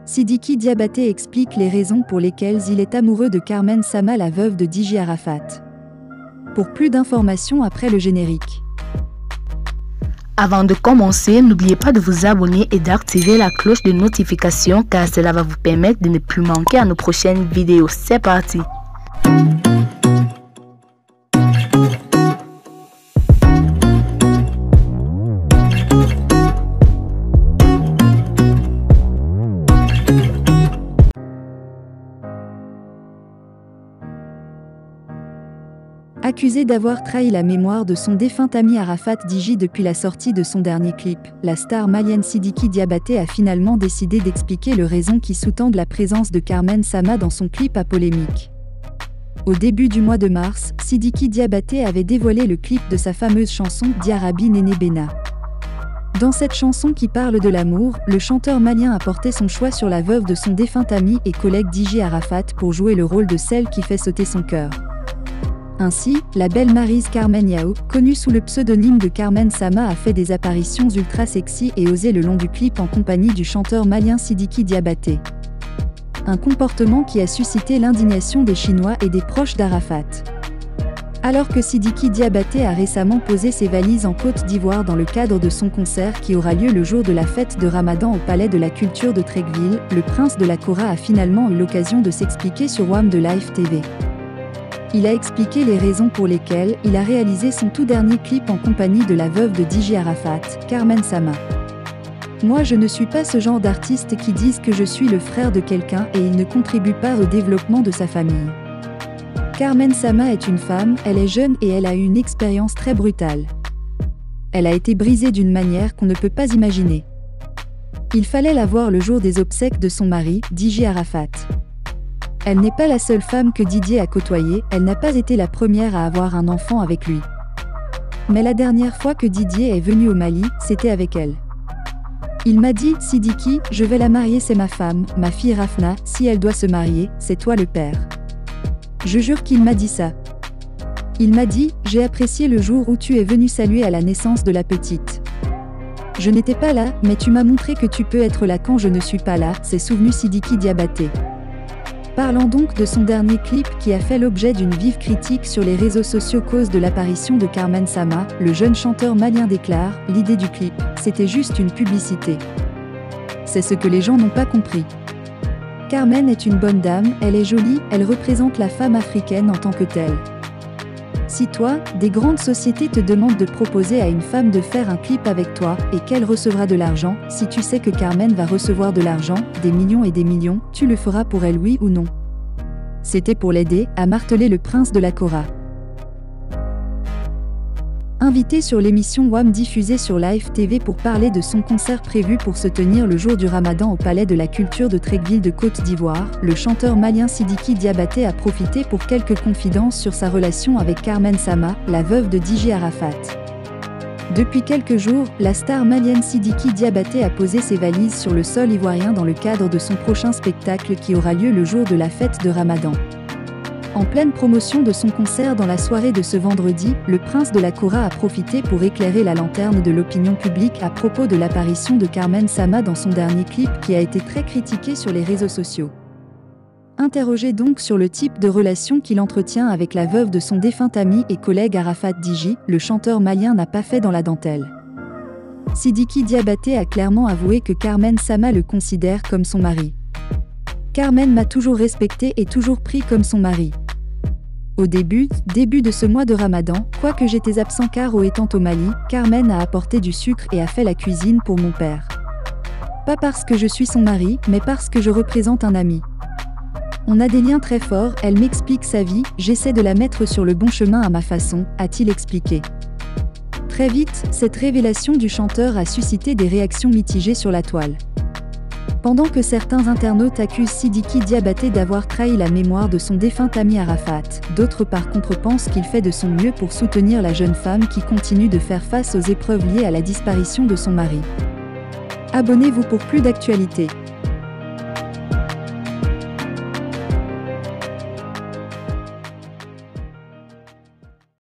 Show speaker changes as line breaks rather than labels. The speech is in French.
Siddiqui Diabaté explique les raisons pour lesquelles il est amoureux de Carmen Sama, la veuve de DJ Arafat. Pour plus d'informations après le générique.
Avant de commencer, n'oubliez pas de vous abonner et d'activer la cloche de notification car cela va vous permettre de ne plus manquer à nos prochaines vidéos. C'est parti!
Accusée d'avoir trahi la mémoire de son défunt ami Arafat DJ depuis la sortie de son dernier clip, la star malienne Siddiqui Diabaté a finalement décidé d'expliquer les raisons qui sous-tendent la présence de Carmen Sama dans son clip à polémique. Au début du mois de mars, Siddiqui Diabaté avait dévoilé le clip de sa fameuse chanson Diarabi Néné Bena. Dans cette chanson qui parle de l'amour, le chanteur malien a porté son choix sur la veuve de son défunt ami et collègue DJ Arafat pour jouer le rôle de celle qui fait sauter son cœur. Ainsi, la belle Maryse Carmen Yao, connue sous le pseudonyme de Carmen Sama, a fait des apparitions ultra sexy et osées le long du clip en compagnie du chanteur malien Siddiqui Diabaté. Un comportement qui a suscité l'indignation des Chinois et des proches d'Arafat. Alors que Siddiqui Diabaté a récemment posé ses valises en Côte d'Ivoire dans le cadre de son concert qui aura lieu le jour de la fête de Ramadan au Palais de la Culture de Treichville, le prince de la Kora a finalement eu l'occasion de s'expliquer sur WAM de Live TV. Il a expliqué les raisons pour lesquelles il a réalisé son tout dernier clip en compagnie de la veuve de DJ Arafat, Carmen Sama. Moi je ne suis pas ce genre d'artiste qui disent que je suis le frère de quelqu'un et il ne contribue pas au développement de sa famille. Carmen Sama est une femme, elle est jeune et elle a eu une expérience très brutale. Elle a été brisée d'une manière qu'on ne peut pas imaginer. Il fallait la voir le jour des obsèques de son mari, DJ Arafat. Elle n'est pas la seule femme que Didier a côtoyée, elle n'a pas été la première à avoir un enfant avec lui. Mais la dernière fois que Didier est venu au Mali, c'était avec elle. Il m'a dit, Siddiqui, je vais la marier, c'est ma femme, ma fille Rafna, si elle doit se marier, c'est toi le père. Je jure qu'il m'a dit ça. Il m'a dit, j'ai apprécié le jour où tu es venu saluer à la naissance de la petite. Je n'étais pas là, mais tu m'as montré que tu peux être là quand je ne suis pas là, s'est souvenu Siddiqui Diabaté. Parlant donc de son dernier clip qui a fait l'objet d'une vive critique sur les réseaux sociaux cause de l'apparition de Carmen Sama, le jeune chanteur malien déclare « L'idée du clip, c'était juste une publicité. C'est ce que les gens n'ont pas compris. Carmen est une bonne dame, elle est jolie, elle représente la femme africaine en tant que telle. Si toi, des grandes sociétés te demandent de proposer à une femme de faire un clip avec toi et qu'elle recevra de l'argent, si tu sais que Carmen va recevoir de l'argent, des millions et des millions, tu le feras pour elle oui ou non? C'était pour l'aider, a martelé le prince de la Kora. Invité sur l'émission WAM diffusée sur Live TV pour parler de son concert prévu pour se tenir le jour du Ramadan au Palais de la Culture de Treichville de Côte d'Ivoire, le chanteur malien Siddiqui Diabaté a profité pour quelques confidences sur sa relation avec Carmen Sama, la veuve de DJ Arafat. Depuis quelques jours, la star malienne Siddiqui Diabaté a posé ses valises sur le sol ivoirien dans le cadre de son prochain spectacle qui aura lieu le jour de la fête de Ramadan. En pleine promotion de son concert dans la soirée de ce vendredi, le prince de la Kora a profité pour éclairer la lanterne de l'opinion publique à propos de l'apparition de Carmen Sama dans son dernier clip qui a été très critiqué sur les réseaux sociaux. Interrogé donc sur le type de relation qu'il entretient avec la veuve de son défunt ami et collègue Arafat DJ, le chanteur malien n'a pas fait dans la dentelle. Siddiqui Diabaté a clairement avoué que Carmen Sama le considère comme son mari. Carmen m'a toujours respecté et toujours pris comme son mari. Au début de ce mois de Ramadan, quoique j'étais absent Caro étant au Mali, Carmen a apporté du sucre et a fait la cuisine pour mon père. Pas parce que je suis son mari, mais parce que je représente un ami. On a des liens très forts, elle m'explique sa vie, j'essaie de la mettre sur le bon chemin à ma façon, a-t-il expliqué. Très vite, cette révélation du chanteur a suscité des réactions mitigées sur la toile. Pendant que certains internautes accusent Siddiqui Diabaté d'avoir trahi la mémoire de son défunt ami Arafat, d'autres par contre pensent qu'il fait de son mieux pour soutenir la jeune femme qui continue de faire face aux épreuves liées à la disparition de son mari. Abonnez-vous pour plus d'actualités.